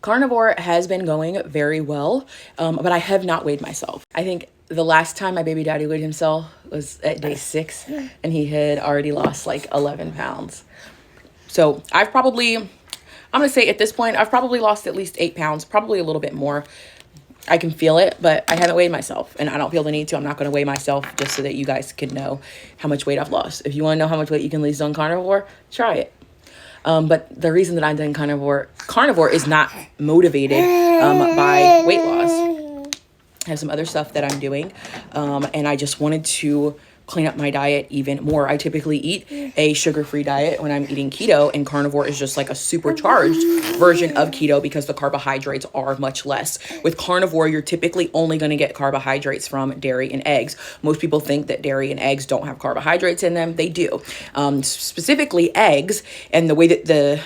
Carnivore has been going very well, but I have not weighed myself. I think the last time my baby daddy weighed himself was at day 6, and he had already lost like 11 pounds. So I'm going to say at this point, I've probably lost at least 8 pounds, probably a little bit more. I can feel it, but I haven't weighed myself, and I don't feel the need to. I'm not going to weigh myself just so that you guys can know how much weight I've lost. If you want to know how much weight you can lose on carnivore, try it. But the reason that I'm doing carnivore is not motivated by weight loss. I have some other stuff that I'm doing, and I just wanted to clean up my diet even more. I typically eat a sugar-free diet when I'm eating keto, and carnivore is just like a supercharged version of keto because the carbohydrates are much less. With carnivore, you're typically only going to get carbohydrates from dairy and eggs. Most people think that dairy and eggs don't have carbohydrates in them. They do. Specifically eggs, and the way that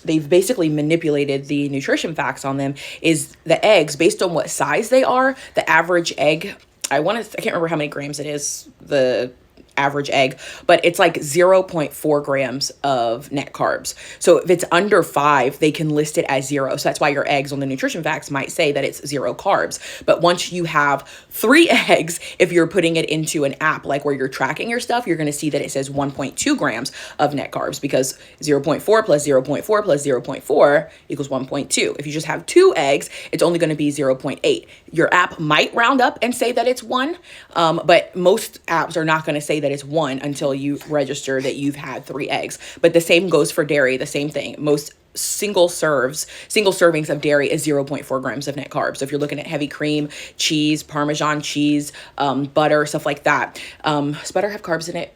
they've basically manipulated the nutrition facts on them is the eggs, based on what size they are, the average egg, I can't remember how many grams it is, the average egg, but it's like 0.4 grams of net carbs. So if it's under 5, they can list it as 0. So that's why your eggs on the nutrition facts might say that it's 0 carbs. But once you have 3 eggs, if you're putting it into an app like where you're tracking your stuff, you're going to see that it says 1.2 grams of net carbs, because 0.4 plus 0.4 plus 0.4 equals 1.2. If you just have 2 eggs, it's only going to be 0.8. Your app might round up and say that it's 1, but most apps are not going to say that it's 1 until you register that you've had 3 eggs. But the same goes for dairy, the same thing. Most single servings of dairy is 0.4 grams of net carbs. So if you're looking at heavy cream, cheese, Parmesan cheese, butter, stuff like that. Does butter have carbs in it?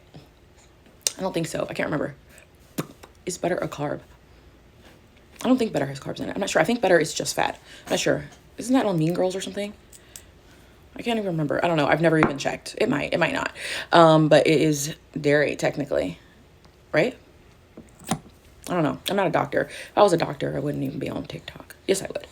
I don't think so. I can't remember. Is butter a carb? I don't think butter has carbs in it. I'm not sure. I think butter is just fat. I'm not sure. Isn't that on Mean Girls or something? I can't even remember. I don't know. I've never even checked. It might not. But it is dairy technically, right? I don't know. I'm not a doctor. If I was a doctor, I wouldn't even be on TikTok. Yes, I would.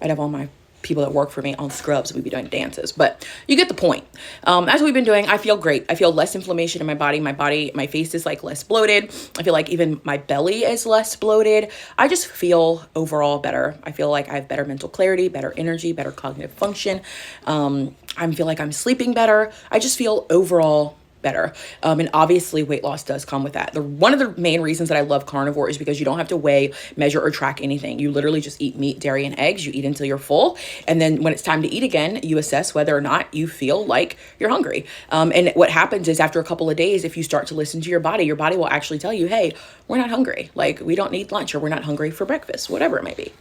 I'd have all my people that work for me on Scrubs. We'd be doing dances, but you get the point. That's what we've been doing. I feel great. I feel less inflammation in my body. My face is like less bloated. I feel like even my belly is less bloated. I just feel overall better. I feel like I have better mental clarity, better energy, better cognitive function. I feel like I'm sleeping better. I just feel overall better. And obviously weight loss does come with that. One of the main reasons that I love carnivore is because you don't have to weigh, measure, or track anything. You literally just eat meat, dairy, and eggs. You eat until you're full. And then when it's time to eat again, you assess whether or not you feel like you're hungry. And what happens is after a couple of days, if you start to listen to your body will actually tell you, hey, we're not hungry. Like, we don't need lunch, or we're not hungry for breakfast, whatever it may be.